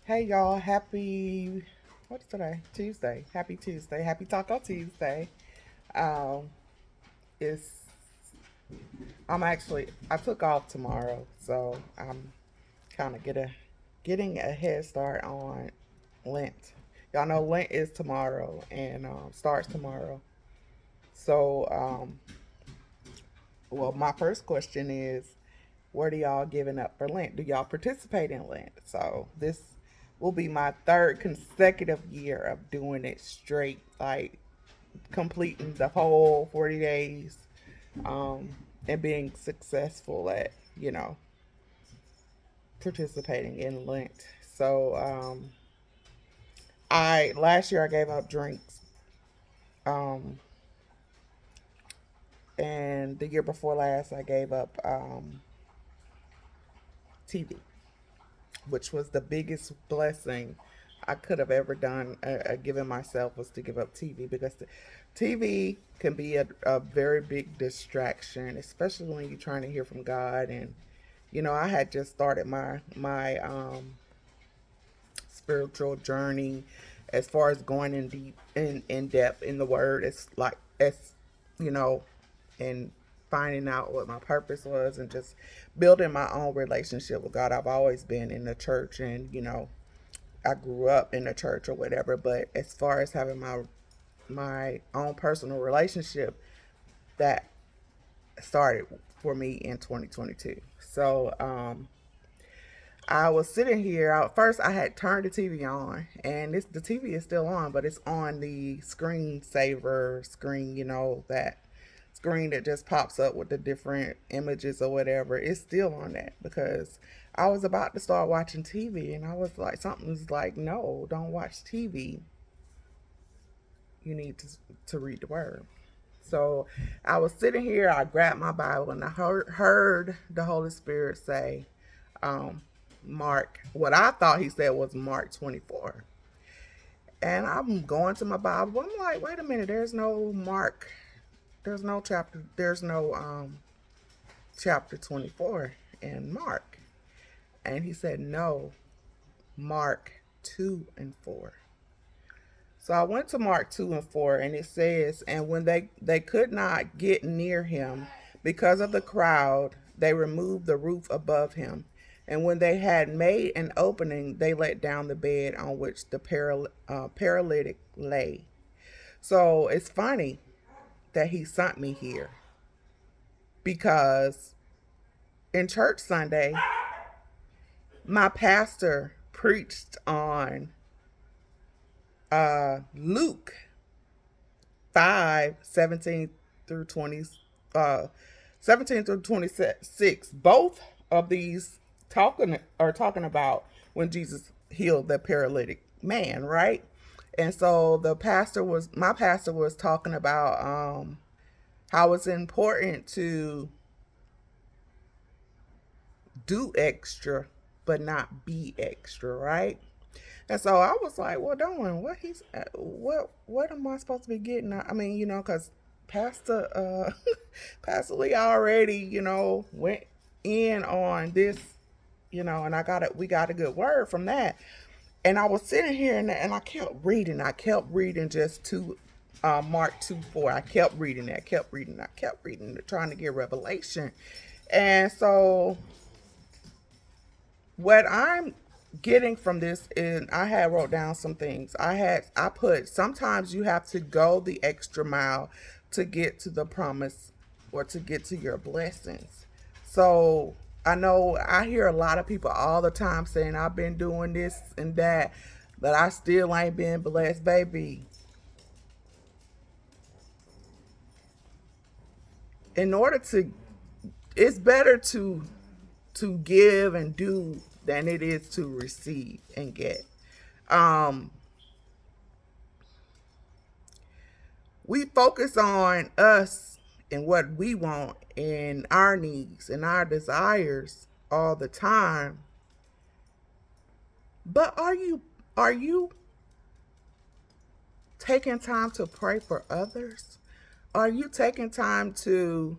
Hey y'all, happy what is today? Tuesday. Happy Tuesday. Happy Taco Tuesday. Um it's I took off tomorrow, so I'm kind of getting a head start on Lent. Y'all know Lent is tomorrow and starts tomorrow. So well, my first question is, what are y'all giving up for Lent? Do y'all participate in Lent? So this will be my third consecutive year of doing it straight, like completing the whole 40 days, um, and being successful at, participating in Lent. So I last year I gave up drinks, um, and the year before last I gave up TV, which was the biggest blessing I could have ever done, given myself, was to give up TV, because the TV can be a very big distraction, especially when you're trying to hear from God. And I had just started my spiritual journey, as far as going in deep in depth in the Word. It's you know, and finding out what my purpose was, and just building my own relationship with God. I've always been in the church, and I grew up in the church or whatever, but as far as having my own personal relationship, that started for me in 2022. So I was sitting here. First, I had turned the TV on, and the TV is still on, but it's on the screensaver screen. That screen that just pops up with the different images or whatever. It's still on that, because I was about to start watching TV, and I was like, something's like, no, don't watch TV. You need to read the Word. So I was sitting here. I grabbed my Bible, and I heard the Holy Spirit say, um, Mark, what I thought he said was Mark 24. And I'm going to my Bible. I'm like, wait a minute, there's no Mark. There's no chapter. There's no chapter 24 in Mark. And he said, no, Mark 2 and 4. So I went to Mark 2 and 4, and it says, and when they could not get near him because of the crowd, they removed the roof above him. And when they had made an opening, they let down the bed on which the paralytic lay. So it's funny that he sent me here, because in church Sunday, my pastor preached on Luke 5:17 through 20, uh, 17 through 26. Both of these talking about when Jesus healed the paralytic man, right? And so my pastor was talking about how it's important to do extra but not be extra, right? And so I was like, well, Dawn, what am I supposed to be getting? I mean, because Pastor Pastor Lee already, went in on this, and we got a good word from that. And I was sitting here, and I kept reading. I kept reading just to Mark 2:4. I kept reading that, I kept reading, trying to get revelation. And so what I'm getting from this is, I had wrote down some things. I put, sometimes you have to go the extra mile to get to the promise, or to get to your blessings. So I know I hear a lot of people all the time saying, I've been doing this and that, but I still ain't been blessed. Baby, in order to it's better to give and do than it is to receive and get. um we focus on us and what we want and our needs and our desires all the time. But are you taking time to pray for others? Are you taking time to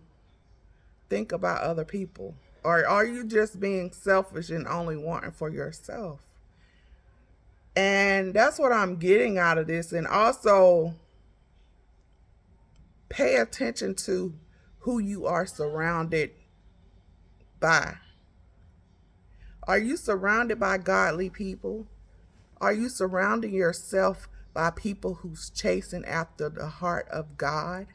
think about other people? Or are you just being selfish and only wanting for yourself? And that's what I'm getting out of this. And also pay attention to who you are surrounded by. Are you surrounded by godly people? Are you surrounding yourself by people who's chasing after the heart of God?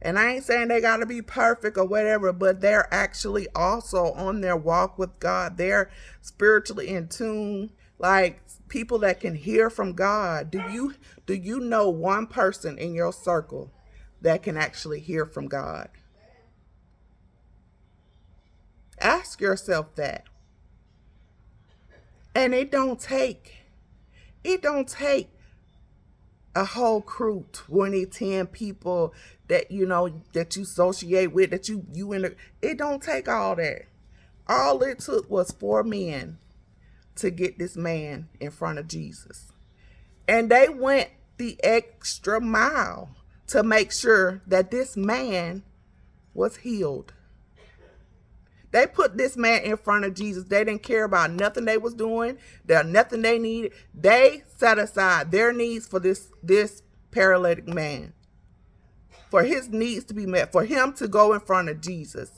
And I ain't saying they got to be perfect or whatever, but they're actually also on their walk with God. They're spiritually in tune, like people that can hear from God. Do you know one person in your circle that can actually hear from God? Ask yourself that. And it don't take a whole crew, 20, 10 people that that you associate with, that you in the, it don't take all that. All it took was 4 men to get this man in front of Jesus. And they went the extra mile to make sure that this man was healed. They put this man in front of Jesus. They didn't care about nothing they was doing. There nothing they needed. They set aside their needs for this paralytic man, for his needs to be met, for him to go in front of Jesus.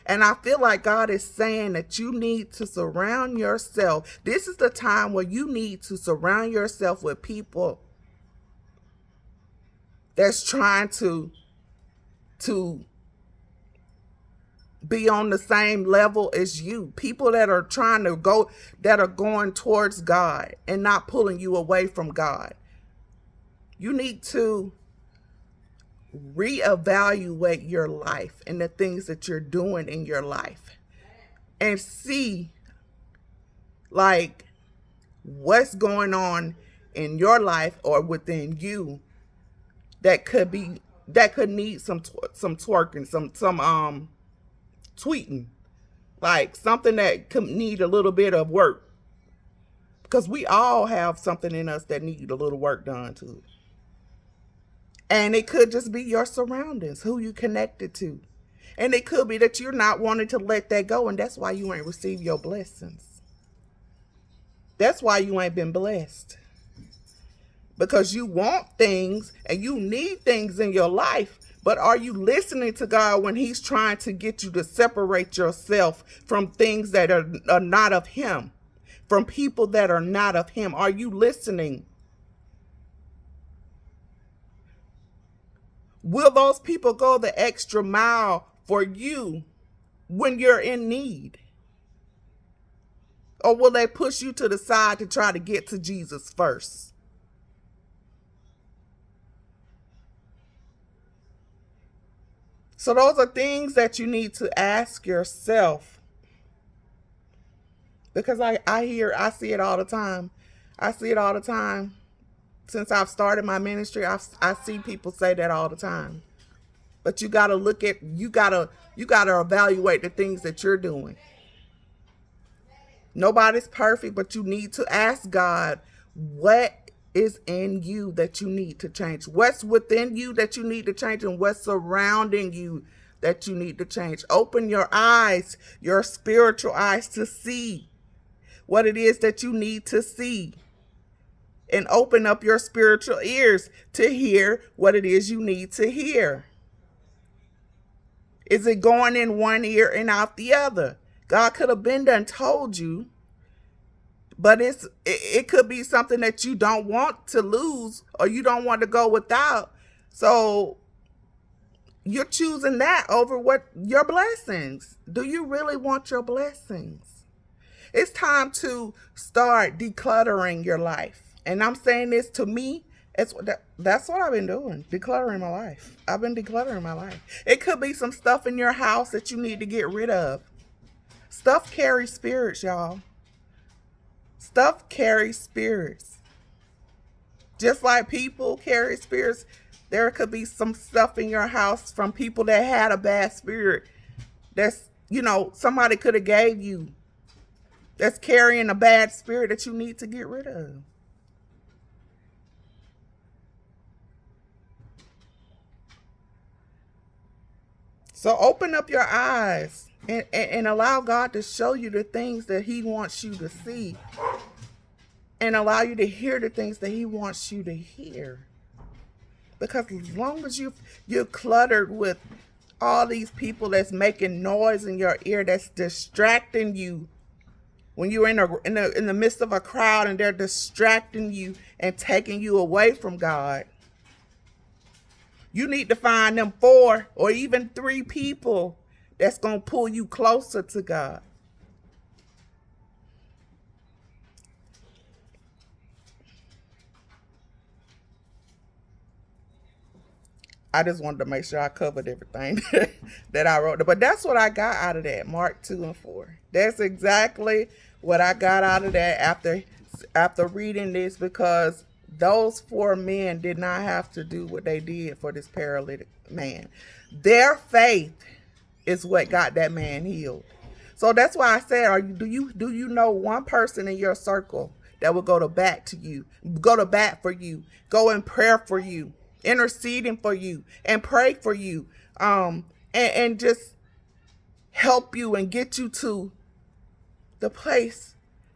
And I feel like God is saying that you need to surround yourself. This is the time where you need to surround yourself with people that's trying to be on the same level as you. People that are trying to go, that are going towards God and not pulling you away from God. You need to reevaluate your life and the things that you're doing in your life and see like what's going on in your life or within you that could need some twerking, some tweeting, like something that could need a little bit of work, because we all have something in us that need a little work done to it. And it could just be your surroundings, who you connected to. And it could be that you're not wanting to let that go, and that's why you ain't received your blessings. That's why you ain't been blessed. Because you want things and you need things in your life, but are you listening to God when he's trying to get you to separate yourself from things that are not of him, from people that are not of him? Are you listening? Will those people go the extra mile for you when you're in need? Or will they push you to the side to try to get to Jesus first? So those are things that you need to ask yourself, because I see it all the time. I see it all the time. Since I've started my ministry, I see people say that all the time. But you gotta evaluate the things that you're doing. Nobody's perfect, but you need to ask God, what is in you that you need to change? What's within you that you need to change, and what's surrounding you that you need to change? Open your eyes, your spiritual eyes, to see what it is that you need to see. And open up your spiritual ears to hear what it is you need to hear. Is it going in one ear and out the other? God could have been done told you, but it could be something that you don't want to lose or you don't want to go without. So you're choosing that over what your blessings. Do you really want your blessings? It's time to start decluttering your life. And I'm saying this to me. That's what I've been doing, decluttering my life. I've been decluttering my life. It could be some stuff in your house that you need to get rid of. Stuff carries spirits, y'all. Stuff carries spirits. Just like people carry spirits, there could be some stuff in your house from people that had a bad spirit. Somebody could have gave you, that's carrying a bad spirit that you need to get rid of. So open up your eyes and allow God to show you the things that he wants you to see, and allow you to hear the things that he wants you to hear. Because as long as you're cluttered with all these people that's making noise in your ear, that's distracting you when you're in the midst of a crowd, and they're distracting you and taking you away from God, you need to find them 4 or even 3 people that's going to pull you closer to God. I just wanted to make sure I covered everything that I wrote. But that's what I got out of that, Mark 2 and 4. That's exactly what I got out of that after reading this, because those 4 men did not have to do what they did for this paralytic man. Their faith is what got that man healed. So that's why I said, do you know one person in your circle that will go to bat for you, go in prayer for you, interceding for you, and pray for you, and just help you and get you to the place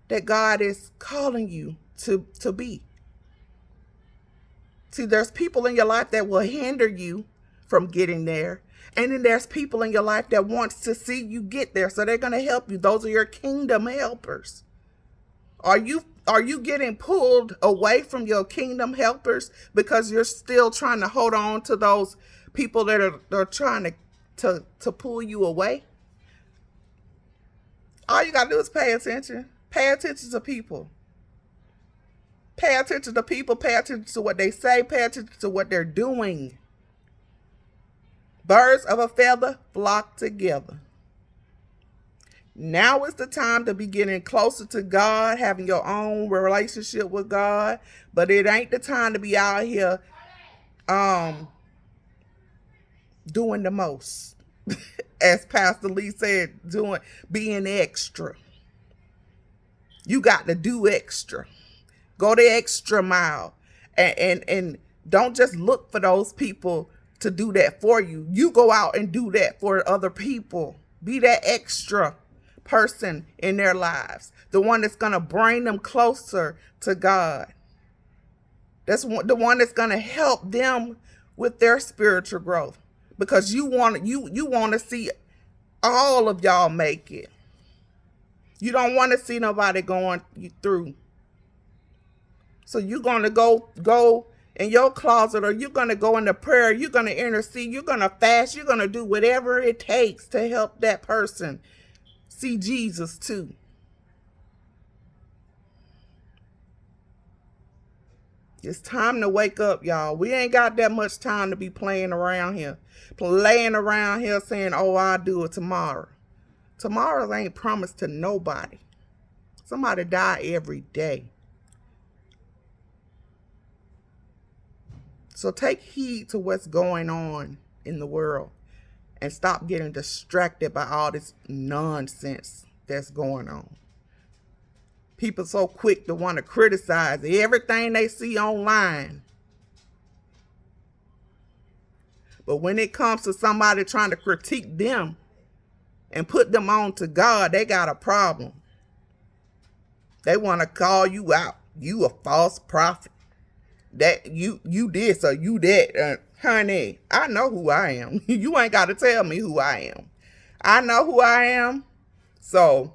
that God is calling you to be. See, there's people in your life that will hinder you from getting there. And then there's people in your life that wants to see you get there. So they're going to help you. Those are your kingdom helpers. Are you getting pulled away from your kingdom helpers because you're still trying to hold on to those people that are trying to pull you away? All you got to do is pay attention. Pay attention to people. Pay attention to people. Pay attention to what they say. Pay attention to what they're doing. Birds of a feather flock together. Now is the time to be getting closer to God, having your own relationship with God. But it ain't the time to be out here doing the most. As Pastor Lee said, being extra. You got to do extra. Go the extra mile. And don't just look for those people to do that for you. You go out and do that for other people. Be that extra person in their lives. The one that's going to bring them closer to God. That's the one that's going to help them with their spiritual growth. Because you want to see all of y'all make it. You don't want to see nobody going through. So you're going to go in your closet, or you're going to go into prayer. You're going to intercede. You're going to fast. You're going to do whatever it takes to help that person see Jesus too. It's time to wake up, y'all. We ain't got that much time to be playing around here saying, oh, I'll do it tomorrow. Tomorrow ain't promised to nobody. Somebody die every day. So take heed to what's going on in the world and stop getting distracted by all this nonsense that's going on. People so quick to want to criticize everything they see online. But when it comes to somebody trying to critique them and put them on to God, they got a problem. They want to call you out. You a false prophet. That you this or you that. Honey, I know who I am. You ain't got to tell me who I am. I know who I am. So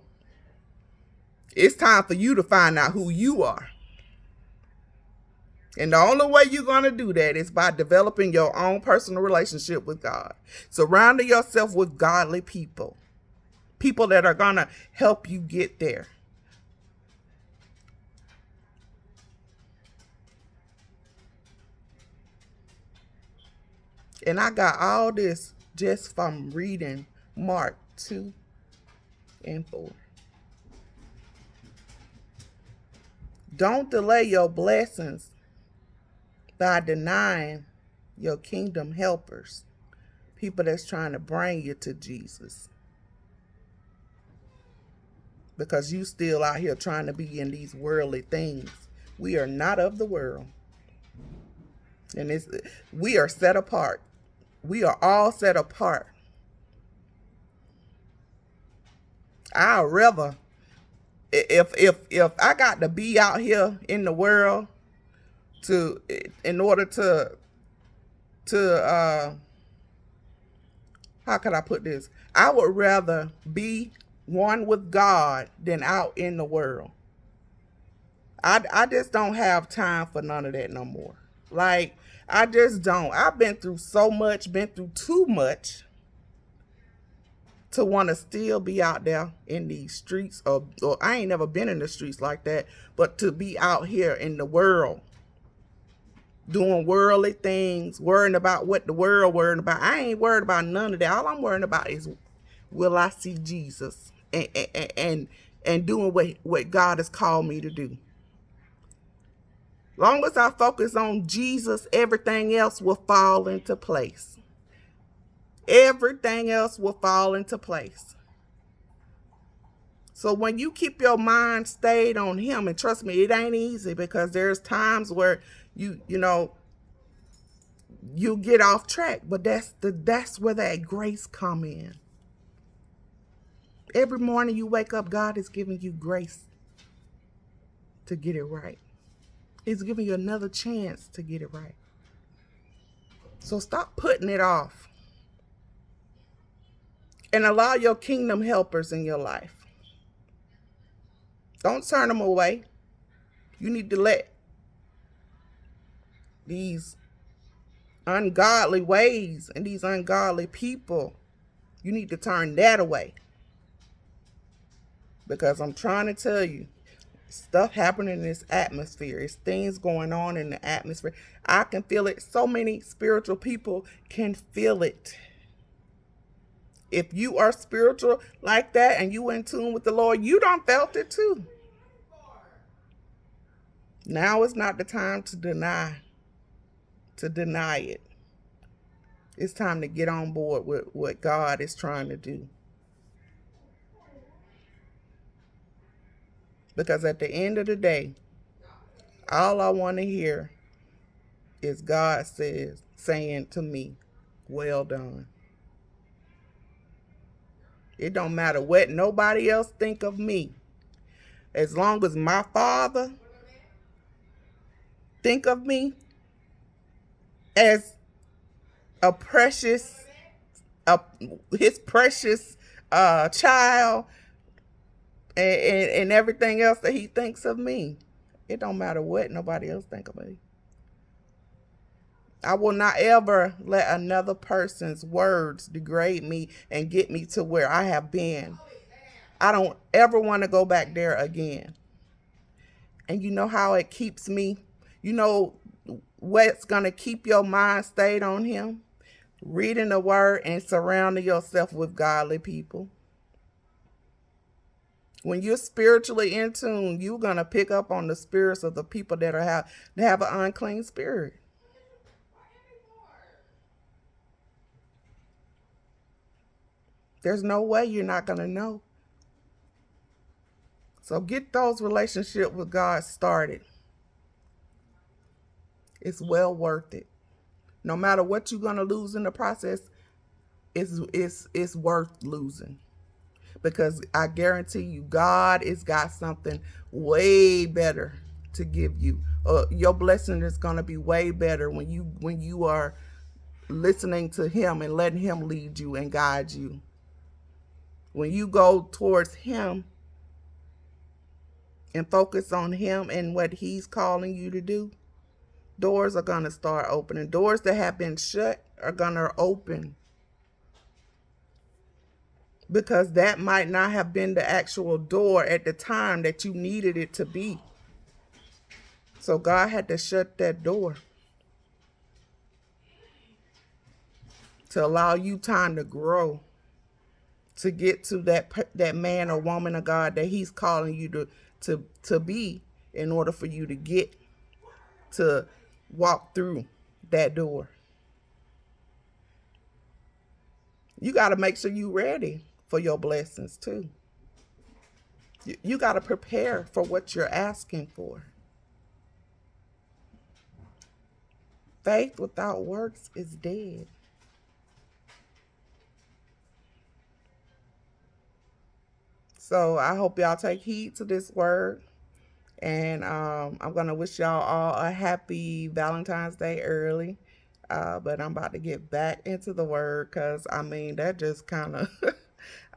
it's time for you to find out who you are. And the only way you're going to do that is by developing your own personal relationship with God. Surrounding yourself with godly people. People that are going to help you get there. And I got all this just from reading Mark 2 and 4. Don't delay your blessings by denying your kingdom helpers. People that's trying to bring you to Jesus. Because you still out here trying to be in these worldly things. We are not of the world. And we are set apart. We are all set apart I'd rather, if I got to be out here in the world to in order to how could I put this? I would rather be one with God than out in the world. I just don't have time for none of that no more. Like, I just don't. I've been through so much, been through too much to want to still be out there in these streets. Or I ain't never been in the streets like that, but to be out here in the world doing worldly things, worrying about what the world worrying about. I ain't worried about none of that. All I'm worrying about is, will I see Jesus and doing what God has called me to do. Long as I focus on Jesus, everything else will fall into place. Everything else will fall into place. So when you keep your mind stayed on him, and trust me, it ain't easy, because there's times where you know you get off track, but that's where that grace come in. Every morning you wake up, God is giving you grace to get it right. He's giving you another chance to get it right. So stop putting it off and allow your kingdom helpers in your life. Don't turn them away. You need to let these ungodly ways and these ungodly people, you need to turn that away. Because I'm trying to tell you, stuff happening in this atmosphere. It's things going on in the atmosphere. I can feel it. So many spiritual people can feel it. If you are spiritual like that and you in tune with the Lord, you done felt it too. Now is not the time to deny it. It's time to get on board with what God is trying to do. Because at the end of the day, all I want to hear is God saying to me, well done. It don't matter what nobody else think of me. As long as my Father think of me as a precious, his precious child, and everything else that he thinks of me, it don't matter what nobody else think of me. I will not ever let another person's words degrade me and get me to where I have been. I don't ever want to go back there again. And you know how it keeps me? You know what's going to keep your mind stayed on him? Reading the word and surrounding yourself with godly people. When you're spiritually in tune, you're going to pick up on the spirits of the people that have an unclean spirit. There's no way you're not going to know. So get those relationships with God started. It's well worth it. No matter what you're going to lose in the process, it's worth losing. Because I guarantee you, God has got something way better to give you. Your blessing is going to be way better when you are listening to him and letting him lead you and guide you. When you go towards him and focus on him and what he's calling you to do, doors are going to start opening. Doors that have been shut are going to open. Because that might not have been the actual door at the time that you needed it to be. So God had to shut that door to allow you time to grow, to get to that man or woman of God that he's calling you to be, in order for you to get to walk through that door. You got to make sure you're ready for your blessings too. You got to prepare for what you're asking for. Faith without works is dead. So I hope y'all take heed to this word. And I'm going to wish y'all all a happy Valentine's Day early. But I'm about to get back into the word because, I mean, that just kind of,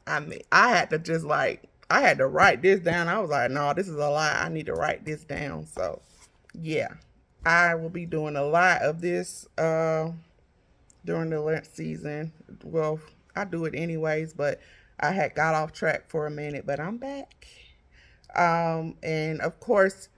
I mean, I had to just like, I had to write this down. I was like, no, this is a lot. I need to write this down. So, yeah, I will be doing a lot of this during the Lent season. Well, I do it anyways, but I had got off track for a minute, but I'm back. And of course,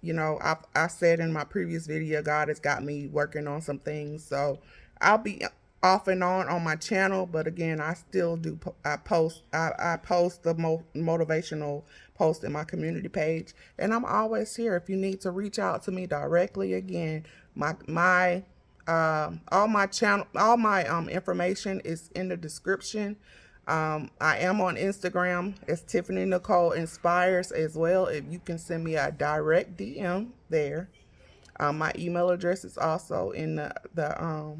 I said in my previous video, God has got me working on some things. So I'll be off and on my channel, but again, I still do. I post the motivational post in my community page, and I'm always here if you need to reach out to me directly. Again, my all my channel, all my information is in the description. I am on Instagram. It's Tiffany Nicole Inspires as well. If you can send me a direct DM there. My email address is also in the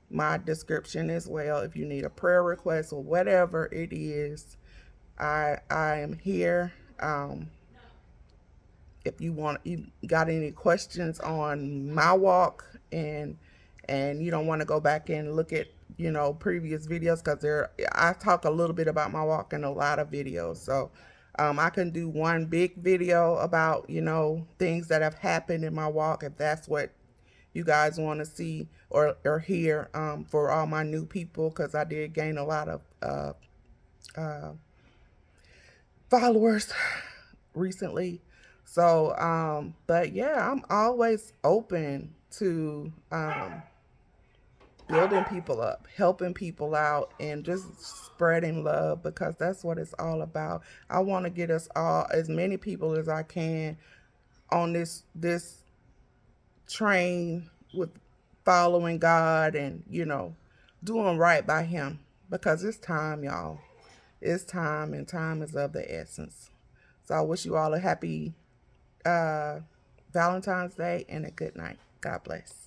my description as well. If you need a prayer request or whatever it is, I am here. If you got any questions on my walk, and you don't want to go back and look at previous videos, because I talk a little bit about my walk in a lot of videos. So I can do one big video about things that have happened in my walk, if that's what you guys want to see or hear, for all my new people, because I did gain a lot of followers recently. So, but yeah, I'm always open to building people up, helping people out, and just spreading love, because that's what it's all about. I want to get us all, as many people as I can, on this train with following God, and doing right by Him, because it's time, y'all. It's time, and time is of the essence. So I wish you all a happy uh, Valentine's Day and a good night. God bless.